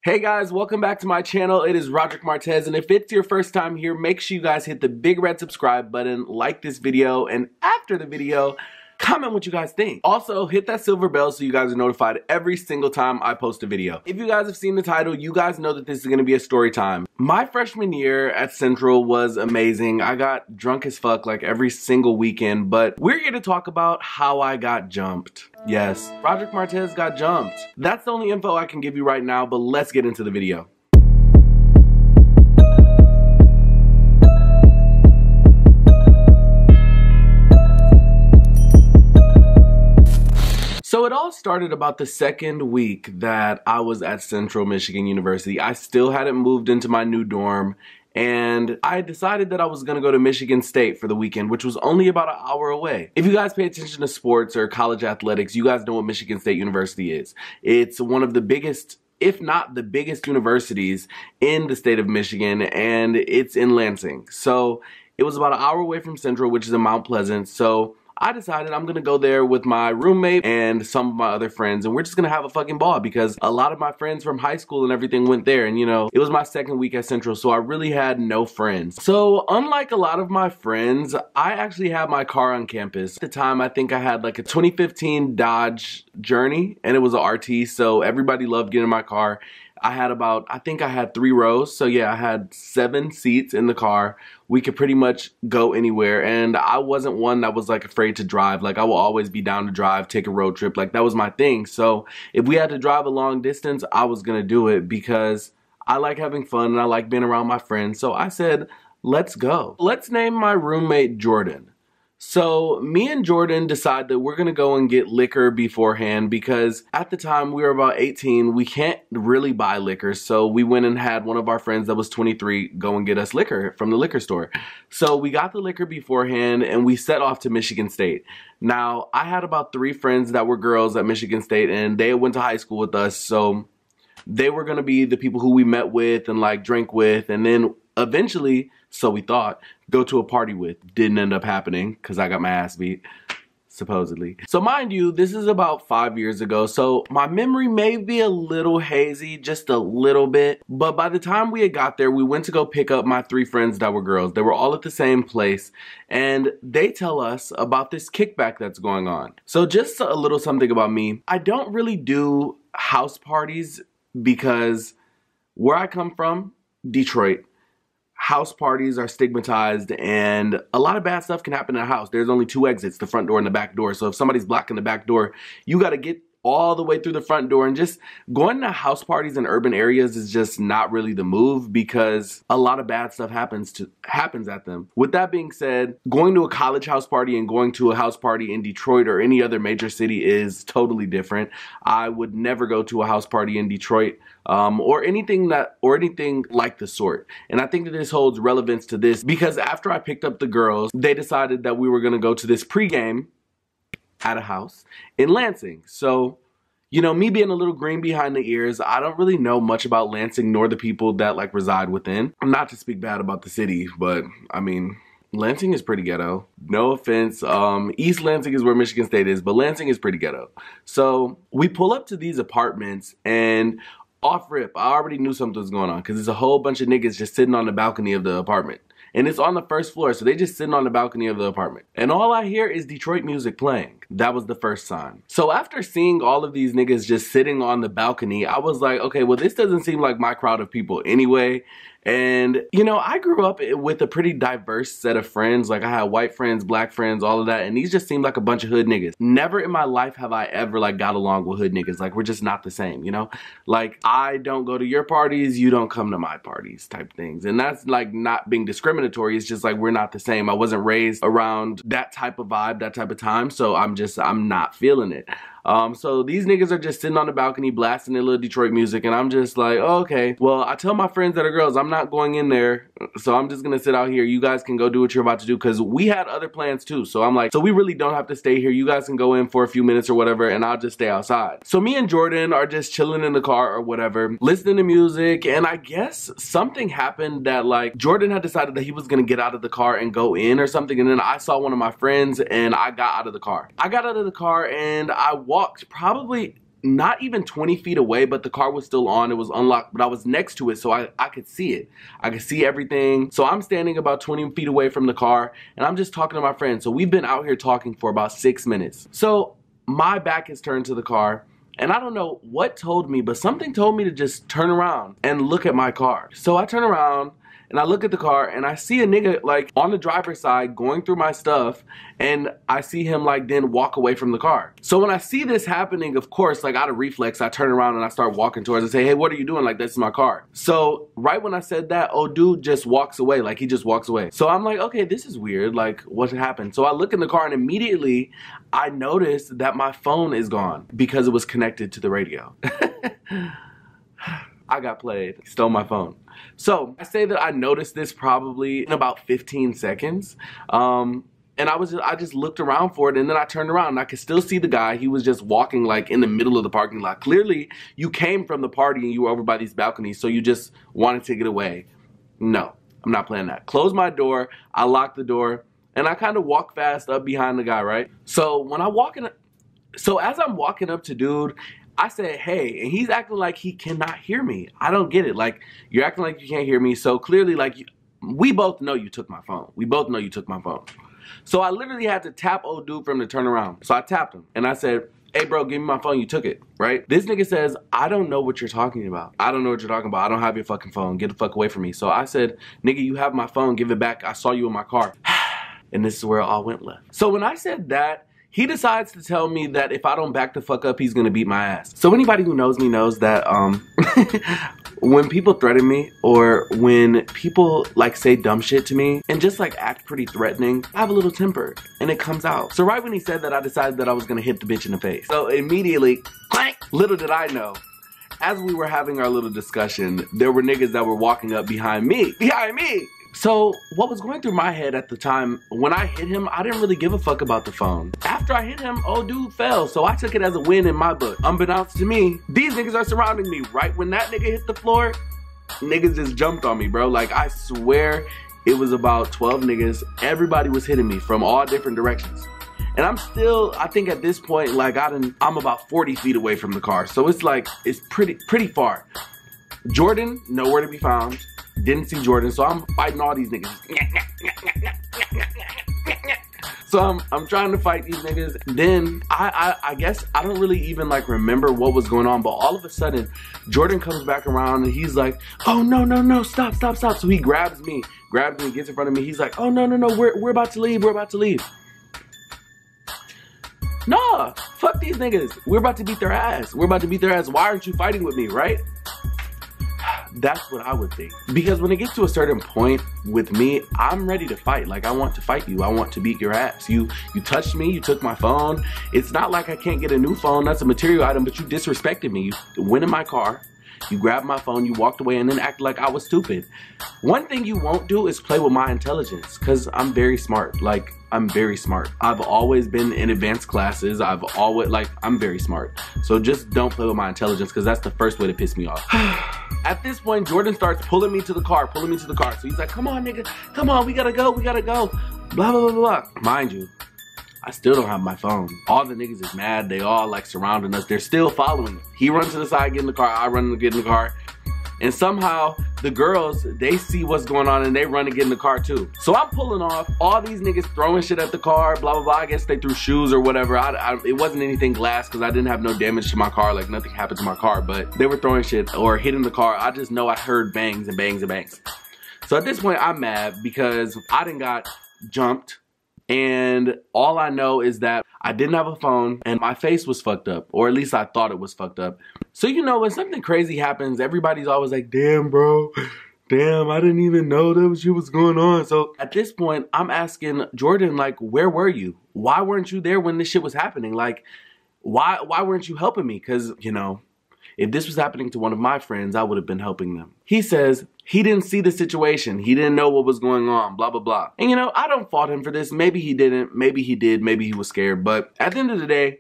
Hey guys, welcome back to my channel. It is Roderic Martez, and if it's your first time here, make sure you guys hit the big red subscribe button, like this video, and after the video, comment what you guys think. Also, hit that silver bell so you guys are notified every single time I post a video. If you guys have seen the title, you guys know that this is going to be a story time. My freshman year at Central was amazing. I got drunk as fuck like every single weekend, but we're here to talk about how I got jumped. Yes, Roderic Martez got jumped. That's the only info I can give you right now, but let's get into the video. So it all started about the second week that I was at Central Michigan University. I still hadn't moved into my new dorm, and I decided that I was going to go to Michigan State for the weekend, which was only about an hour away. If you guys pay attention to sports or college athletics, you guys know what Michigan State University is. It's one of the biggest, if not the biggest, universities in the state of Michigan, and it's in Lansing. So it was about an hour away from Central, which is in Mount Pleasant. So I decided I'm gonna go there with my roommate and some of my other friends, and we're just gonna have a fucking ball because a lot of my friends from high school and everything went there, and you know, it was my second week at Central, so I really had no friends. So unlike a lot of my friends, I actually had my car on campus. At the time, I think I had like a 2015 Dodge Journey, and it was an RT, so everybody loved getting in my car. I think I had 3 rows, so yeah, I had 7 seats in the car. We could pretty much go anywhere, and I wasn't one that was like afraid to drive. Like, I will always be down to drive, take a road trip, like that was my thing. So if we had to drive a long distance, I was gonna do it because I like having fun and I like being around my friends. So I said, let's go. Let's name my roommate Jordan. So me and Jordan decide that we're gonna go and get liquor beforehand because at the time we were about 18, we can't really buy liquor. So we went and had one of our friends that was 23 go and get us liquor from the liquor store. So we got the liquor beforehand and we set off to Michigan State. Now I had about 3 friends that were girls at Michigan State, and they went to high school with us. So they were gonna be the people who we met with and like drank with, and then eventually, so we thought, go to a party with. Didn't end up happening because I got my ass beat, supposedly. So mind you, this is about 5 years ago, so my memory may be a little hazy, just a little bit. But by the time we had got there, we went to go pick up my 3 friends that were girls. They were all at the same place, and they tell us about this kickback that's going on. So just a little something about me. I don't really do house parties because where I come from, Detroit, house parties are stigmatized and a lot of bad stuff can happen in a house. There's only 2 exits, the front door and the back door. So if somebody's blocking the back door, you got to get all the way through the front door, and just going to house parties in urban areas is just not really the move because a lot of bad stuff happens at them. With that being said, going to a college house party and going to a house party in Detroit or any other major city is totally different. I would never go to a house party in Detroit or anything like the sort. And I think that this holds relevance to this because after I picked up the girls, they decided that we were gonna go to this pregame at a house in Lansing. So, you know, me being a little green behind the ears, I don't really know much about Lansing nor the people that like reside within. Not to speak bad about the city, but I mean, Lansing is pretty ghetto. No offense. East Lansing is where Michigan State is, but Lansing is pretty ghetto. So we pull up to these apartments, and off rip, I already knew something was going on because there's a whole bunch of niggas just sitting on the balcony of the apartment. And it's on the first floor, so they just sitting on the balcony of the apartment. And all I hear is Detroit music playing. That was the first sign. So after seeing all of these niggas just sitting on the balcony, I was like, okay, well, this doesn't seem like my crowd of people anyway. And, you know, I grew up with a pretty diverse set of friends. Like, I had white friends, black friends, all of that. And these just seemed like a bunch of hood niggas. Never in my life have I ever, like, got along with hood niggas. Like, we're just not the same, you know? Like, I don't go to your parties, you don't come to my parties type things. And that's, like, not being discriminatory. It's just, like, we're not the same. I wasn't raised around that type of vibe, that type of time. So I'm not feeling it. So these niggas are just sitting on the balcony blasting their little Detroit music, and I'm just like, oh, okay. Well, I tell my friends that are girls, I'm not going in there, so I'm just gonna sit out here. You guys can go do what you're about to do, because we had other plans too. So I'm like, so we really don't have to stay here. You guys can go in for a few minutes or whatever, and I'll just stay outside. So me and Jordan are just chilling in the car or whatever, listening to music, and I guess something happened that, like, Jordan had decided that he was gonna get out of the car and go in or something, and then I saw one of my friends and I got out of the car. I got out of the car and I walked probably not even 20 feet away, but the car was still on. It was unlocked, but I was next to it, so I could see it. I could see everything. So I'm standing about 20 feet away from the car, and I'm just talking to my friend. So we've been out here talking for about 6 minutes. So my back is turned to the car, and I don't know what told me, but something told me to just turn around and look at my car. So I turn around, and I look at the car, and I see a nigga like on the driver's side going through my stuff, and I see him like then walk away from the car. So when I see this happening, of course, like out of reflex, I turn around and I start walking towards and say, hey, what are you doing? Like, this is my car. So right when I said that, oh, dude just walks away. Like, he just walks away. So I'm like, okay, this is weird. Like, what happened? So I look in the car, and immediately I noticed that my phone is gone because it was connected to the radio. I got played. He stole my phone. So I say that I noticed this probably in about 15 seconds. And I just looked around for it, and then I turned around and I could still see the guy. He was just walking like in the middle of the parking lot. Clearly, you came from the party and you were over by these balconies, so you just wanted to get away. No, I'm not playing that. Close my door. I lock the door, and I kind of walk fast up behind the guy, right? So when I walk in, so as I'm walking up to dude, I said, hey, and he's acting like he cannot hear me. I don't get it. Like, you're acting like you can't hear me. So clearly, like, we both know you took my phone. We both know you took my phone. So I literally had to tap old dude for him to turn around. So I tapped him, and I said, hey, bro, give me my phone. You took it, right? This nigga says, I don't know what you're talking about. I don't know what you're talking about. I don't have your fucking phone. Get the fuck away from me. So I said, nigga, you have my phone. Give it back. I saw you in my car. And this is where it all went left. So when I said that, he decides to tell me that if I don't back the fuck up, he's gonna beat my ass. So anybody who knows me knows that when people threaten me, or when people like say dumb shit to me and just like act pretty threatening, I have a little temper and it comes out. So right when he said that, I decided that I was gonna hit the bitch in the face. So immediately, clank, little did I know, as we were having our little discussion, there were niggas that were walking up behind me. So what was going through my head at the time, when I hit him, I didn't really give a fuck about the phone. After I hit him, old dude fell. So I took it as a win in my book. Unbeknownst to me, these niggas are surrounding me. Right when that nigga hit the floor, niggas just jumped on me, bro. Like, I swear it was about 12 niggas. Everybody was hitting me from all different directions. And I'm still, I think at this point, like I'm about 40 feet away from the car. So it's like, it's pretty far. Jordan, nowhere to be found. Didn't see Jordan, so I'm fighting all these niggas. So I'm trying to fight these niggas. Then I guess I don't really even like remember what was going on, but all of a sudden Jordan comes back around and he's like, oh no, stop. So he grabs me, gets in front of me. He's like, oh no, we're about to leave. Nah, fuck these niggas. We're about to beat their ass. Why aren't you fighting with me, right? That's what I would think. Because when it gets to a certain point with me, I'm ready to fight. Like, I want to fight you. I want to beat your ass. You touched me. You took my phone. It's not like I can't get a new phone. That's a material item, but you disrespected me. You went in my car. You grabbed my phone, you walked away, and then acted like I was stupid. One thing you won't do is play with my intelligence, because I'm very smart. Like, I'm very smart. I've always been in advanced classes. I'm very smart. So just don't play with my intelligence, because that's the first way to piss me off. At this point, Jordan starts pulling me to the car. So he's like, come on, nigga. Come on, we gotta go. Blah, blah, blah, blah. Mind you, I still don't have my phone. All the niggas is mad. They all like surrounding us. They're still following us. He runs to the side, get in the car. I run to get in the car. And somehow the girls, they see what's going on and they run to get in the car too. So I'm pulling off. All these niggas throwing shit at the car, blah, blah, blah. I guess they threw shoes or whatever. It wasn't anything glass because I didn't have no damage to my car. Like, nothing happened to my car, but they were throwing shit or hitting the car. I just know I heard bangs and bangs and bangs. So at this point, I'm mad because I done got jumped. And all I know is that I didn't have a phone and my face was fucked up, or at least I thought it was fucked up. So, you know, when something crazy happens, everybody's always like, damn, bro, damn, I didn't even know that was shit was going on. So at this point, I'm asking Jordan, like, where were you? Why weren't you there when this shit was happening? Like, why weren't you helping me? Because, you know, if this was happening to one of my friends, I would have been helping them. He says he didn't see the situation. He didn't know what was going on, blah, blah, blah. And you know, I don't fault him for this. Maybe he didn't, maybe he did, maybe he was scared. But at the end of the day,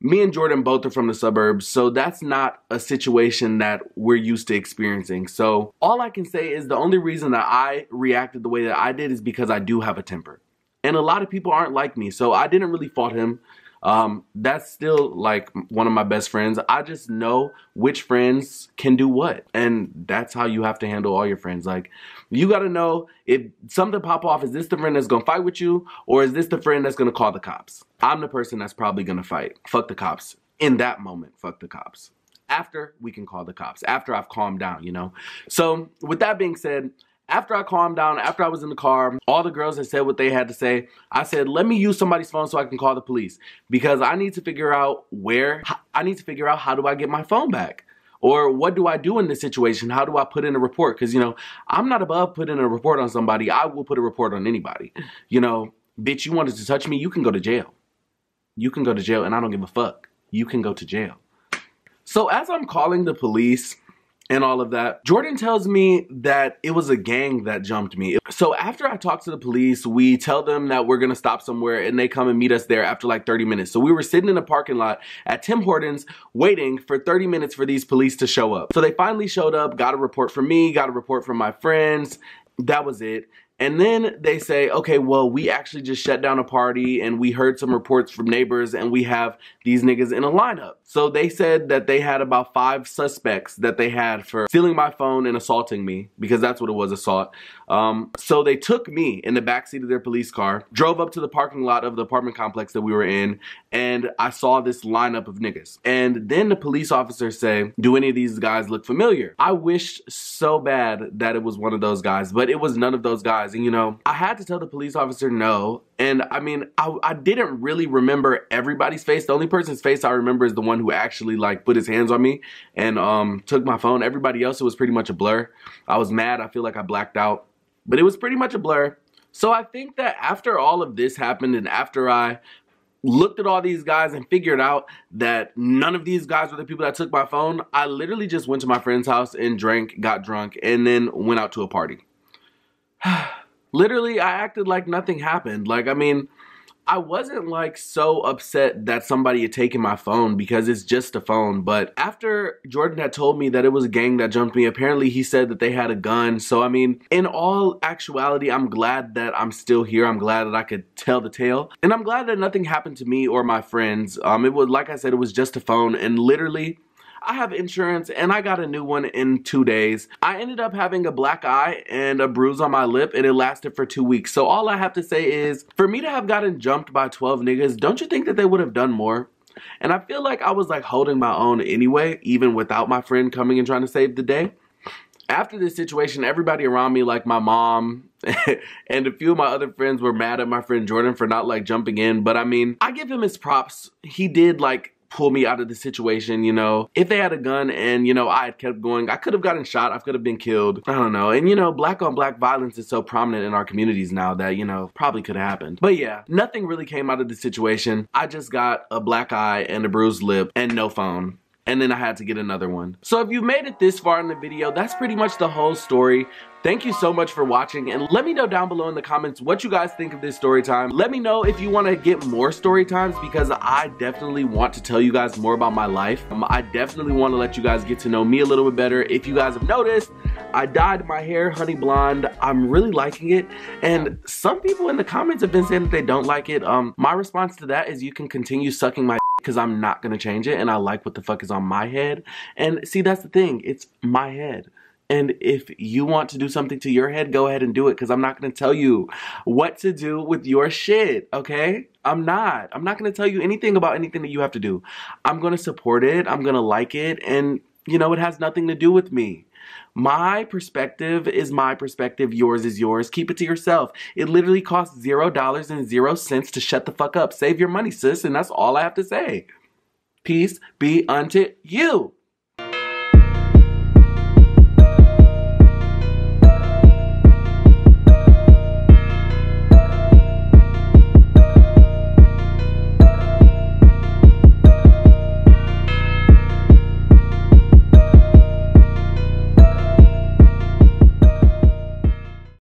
me and Jordan both are from the suburbs, so that's not a situation that we're used to experiencing. So all I can say is the only reason that I reacted the way that I did is because I do have a temper. And a lot of people aren't like me, so I didn't really fault him. That's still like one of my best friends. I just know which friends can do what, and that's how you have to handle all your friends. Like, you gotta know if something pop off, is this the friend that's gonna fight with you, or is this the friend that's gonna call the cops? I'm the person that's probably gonna fight. Fuck the cops. In that moment, fuck the cops. After, we can call the cops. After I've calmed down, you know? So, with that being said, after I calmed down, after I was in the car, all the girls had said what they had to say. I said, let me use somebody's phone so I can call the police, because I need to figure out how do I get my phone back? Or what do I do in this situation? How do I put in a report? Because, you know, I'm not above putting a report on somebody. I will put a report on anybody. You know, bitch, you wanted to touch me, you can go to jail. You can go to jail, and I don't give a fuck. You can go to jail. So as I'm calling the police and all of that, Jordan tells me that it was a gang that jumped me. So after I talk to the police, we tell them that we're gonna stop somewhere, and they come and meet us there after like 30 minutes. So we were sitting in a parking lot at Tim Hortons waiting for 30 minutes for these police to show up. So they finally showed up, got a report from me, got a report from my friends. That was it. And then they say, okay, well, we actually just shut down a party, and we heard some reports from neighbors, and we have these niggas in a lineup. So they said that they had about 5 suspects that they had for stealing my phone and assaulting me, because that's what it was, assault. So they took me in the backseat of their police car, drove up to the parking lot of the apartment complex that we were in, and I saw this lineup of niggas. And then the police officers say, do any of these guys look familiar? I wished so bad that it was one of those guys, but it was none of those guys. And you know, I had to tell the police officer no. And I mean, I didn't really remember everybody's face. The only person's face I remember is the one who actually like put his hands on me and took my phone. Everybody else, it was pretty much a blur. I was mad. I feel like I blacked out, but it was pretty much a blur. So I think that after all of this happened, and after I looked at all these guys and figured out that none of these guys were the people that took my phone, I literally just went to my friend's house and drank, got drunk, and then went out to a party. Literally, I acted like nothing happened. Like, I mean, I wasn't like so upset that somebody had taken my phone, because it's just a phone. But after Jordan had told me that it was a gang that jumped me, apparently he said that they had a gun. So, I mean, in all actuality, I'm glad that I'm still here. I'm glad that I could tell the tale. And I'm glad that nothing happened to me or my friends. It was, like I said, it was just a phone. And literally, I have insurance, and I got a new one in 2 days. I ended up having a black eye and a bruise on my lip, and it lasted for 2 weeks. So all I have to say is, for me to have gotten jumped by 12 niggas, don't you think that they would have done more? And I feel like I was like holding my own anyway, even without my friend coming and trying to save the day. After this situation, everybody around me, like my mom and a few of my other friends, were mad at my friend Jordan for not like jumping in. But I mean, I give him his props. He did like pull me out of the situation, you know. If they had a gun and, you know, I had kept going, I could have gotten shot, I could have been killed. I don't know. And, you know, black on black violence is so prominent in our communities now that, you know, probably could have happened. But yeah, nothing really came out of the situation. I just got a black eye and a bruised lip and no phone. And then I had to get another one. So if you made it this far in the video, that's pretty much the whole story. Thank you so much for watching, and let me know down below in the comments what you guys think of this story time. Let me know if you want to get more story times, because I definitely want to tell you guys more about my life. I definitely want to let you guys get to know me a little bit better. If you guys have noticed, I dyed my hair honey blonde. I'm really liking it, and some people in the comments have been saying that they don't like it. My response to that is, you can continue sucking my because I'm not gonna change it, and I like what the fuck is on my head. And see, that's the thing, it's my head. And if you want to do something to your head, go ahead and do it, because I'm not going to tell you what to do with your shit, okay? I'm not going to tell you anything about anything that you have to do. I'm going to support it. I'm going to like it. And, you know, it has nothing to do with me. My perspective is my perspective. Yours is yours. Keep it to yourself. It literally costs $0.00 to shut the fuck up. Save your money, sis. And that's all I have to say. Peace be unto you.